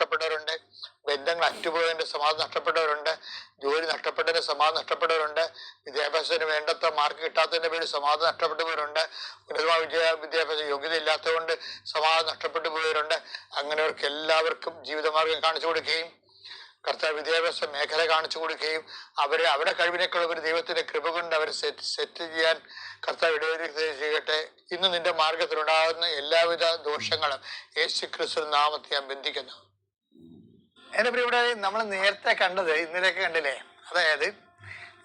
നഷ്ടപ്പെട്ടവരുണ്ട്, ബന്ധങ്ങൾ അറ്റുപോയതിന്റെ സമാധാനം നഷ്ടപ്പെട്ടവരുണ്ട്, ജോലി നഷ്ടപ്പെട്ടതിന്റെ സമാധാനം നഷ്ടപ്പെട്ടവരുണ്ട്, വിദ്യാഭ്യാസത്തിന് വേണ്ടത്ര മാർക്ക് കിട്ടാത്തതിന്റെ പേരിൽ സമാധാനം നഷ്ടപ്പെട്ടവരുണ്ട്, ഉന്നതമായ വിദ്യാഭ്യാസ യോഗ്യത ഇല്ലാത്തതുകൊണ്ട് സമാധാനം നഷ്ടപ്പെട്ടു പോയവരുണ്ട്. അങ്ങനെയവർക്ക് എല്ലാവർക്കും ജീവിതമാർഗം കാണിച്ചു കൊടുക്കുകയും കർത്താവ് വിദ്യാഭ്യാസ മേഖല കാണിച്ചു കൊടുക്കുകയും അവരുടെ കഴിവിനേക്കാൾ ഒരു ദൈവത്തിന്റെ കൃപ കൊണ്ട് അവരെ സെറ്റ് ചെയ്യാൻ കർത്താവ് ഇടവരുത്തുകയും ചെയ്യട്ടെ. ഇന്ന് നിന്റെ മാർഗത്തിലുണ്ടാകുന്ന എല്ലാവിധ ദോഷങ്ങളും യേശുക്രിസ്തു നാമത്തെ ഞാൻ ബന്ധിക്കുന്നു. എൻ്റെ പ്രിയപ്പെട്ട, നമ്മൾ നേരത്തെ കണ്ടത് ഇന്നലെയൊക്കെ കണ്ടില്ലേ, അതായത്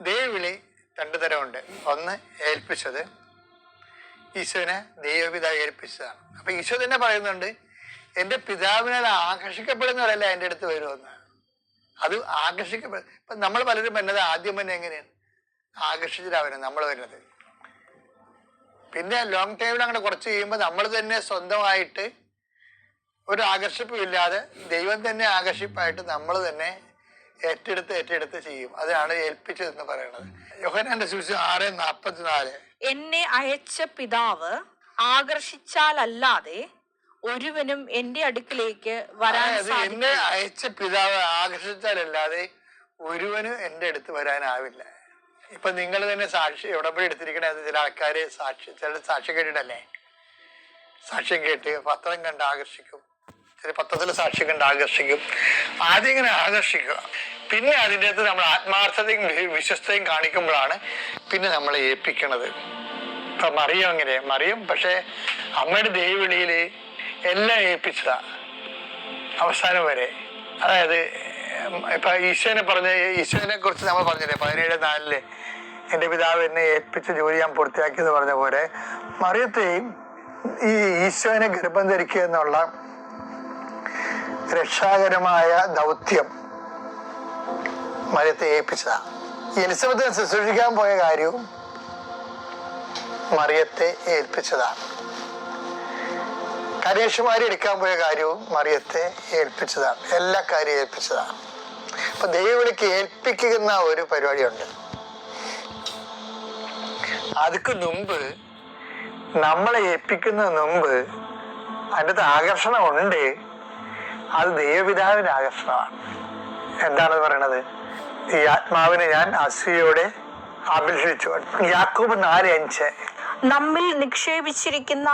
ദൈവവിളി രണ്ടു തരമുണ്ട്. ഒന്ന് ഏൽപ്പിച്ചത്, ഈശോനെ ദൈവപിതാവ് ഏൽപ്പിച്ചതാണ്. അപ്പൊ ഈശോ തന്നെ പറയുന്നുണ്ട്, എൻ്റെ പിതാവിനാൽ ആകർഷിക്കപ്പെടുന്നവരല്ല എൻ്റെ അടുത്ത് വരുമെന്ന്. അത് ആകർഷിക്കപ്പെടും. ഇപ്പൊ നമ്മൾ പലരും വരുന്നത് ആദ്യം തന്നെ എങ്ങനെയാണ് ആകർഷിച്ചിട്ടാവുന്നത് നമ്മൾ വരുന്നത്. പിന്നെ ലോങ് ടൈമിൽ അങ്ങനെ കുറച്ച് കഴിയുമ്പോൾ നമ്മൾ തന്നെ സ്വന്തമായിട്ട് ഒരു ആകർഷിപ്പില്ലാതെ ദൈവം തന്നെ ആകർഷിപ്പായിട്ട് നമ്മൾ തന്നെ ഏറ്റെടുത്ത് ചെയ്യും. അതാണ് ഏൽപ്പിച്ചതെന്ന് പറയുന്നത്. യോഹന്നാന്റെ സുവിശേഷം 6:44, എന്നെ അയച്ച പിതാവ് ആകർഷിച്ചാലല്ലാതെ ഒരുവനും എന്റെ അടുക്കിലേക്ക് വരാൻ സാധിക്കില്ല. എന്നെ അയച്ച പിതാവ് ആകർഷിച്ചാലല്ലാതെ ഒരുവനും എൻ്റെ അടുത്ത് വരാനാവില്ല. ഇപ്പൊ നിങ്ങൾ തന്നെ സാക്ഷി എവിടെപ്പോഴും എടുത്തിരിക്കണേ. അത് ചില ആൾക്കാര് ചില സാക്ഷ്യം കേട്ടിട്ടല്ലേ, സാക്ഷ്യം കേട്ട് പത്രം കണ്ട് ആകർഷിക്കും, ചില പത്രത്തിലെ സാക്ഷ്യം കണ്ട് ആകർഷിക്കും. ആദ്യം ഇങ്ങനെ ആകർഷിക്കുക, പിന്നെ അതിൻ്റെ അകത്ത് നമ്മൾ ആത്മാർത്ഥതയും വിശ്വസ്തയും കാണിക്കുമ്പോഴാണ് പിന്നെ നമ്മളെ ഏൽപ്പിക്കണത്. ഇപ്പൊ മറിയം അങ്ങനെ, മറിയം പക്ഷെ അമ്മയുടെ ദൈവവിളിയില് എല്ലാം ഏൽപ്പിച്ചതാ അവസാനം വരെ. അതായത് ഇപ്പൊ ഈശോനെ കുറിച്ച് നമ്മൾ പറഞ്ഞില്ലേ 17:4, എൻ്റെ പിതാവ് എന്നെ ഏൽപ്പിച്ച ജോലി ഞാൻ പൂർത്തിയാക്കിയെന്ന് പറഞ്ഞ പോലെ മറിയത്തെയും ഈ ഈശോനെ ഗർഭം ധരിക്കുക എന്നുള്ള രക്ഷാകരമായ ദൗത്യം മറിയത്തെ ഏൽപ്പിച്ചതാ. എലിസബത്തിനെ ശുശ്രൂഷിക്കാൻ പോയ കാര്യവും മറിയത്തെ ഏൽപ്പിച്ചതാണ്. കന്യാകുമാരി എടുക്കാൻ പോയ കാര്യവും മറിയത്തെ ഏൽപ്പിച്ചതാണ്. എല്ലാ കാര്യവും ഏൽപ്പിച്ചതാണ്. അപ്പൊ ദൈവവിളിക്ക് ഏൽപ്പിക്കുന്ന ഒരു പരിപാടിയുണ്ട്. അതിക്ക് മുമ്പ്, നമ്മളെ ഏൽപ്പിക്കുന്നതിന് മുമ്പ് അതിൻ്റെ ആകർഷണം ഉണ്ട്. അത് ദൈവപിതാവിന്റെ ആകർഷണമാണ്. എന്താണെന്ന് പറയണത്? ഈ ആത്മാവിനെ ഞാൻ അസൂയയോടെ അഭിലഷിച്ചു. യാക്കോബ് 4:5, നമ്മിൽ നിക്ഷേപിച്ചിരിക്കുന്ന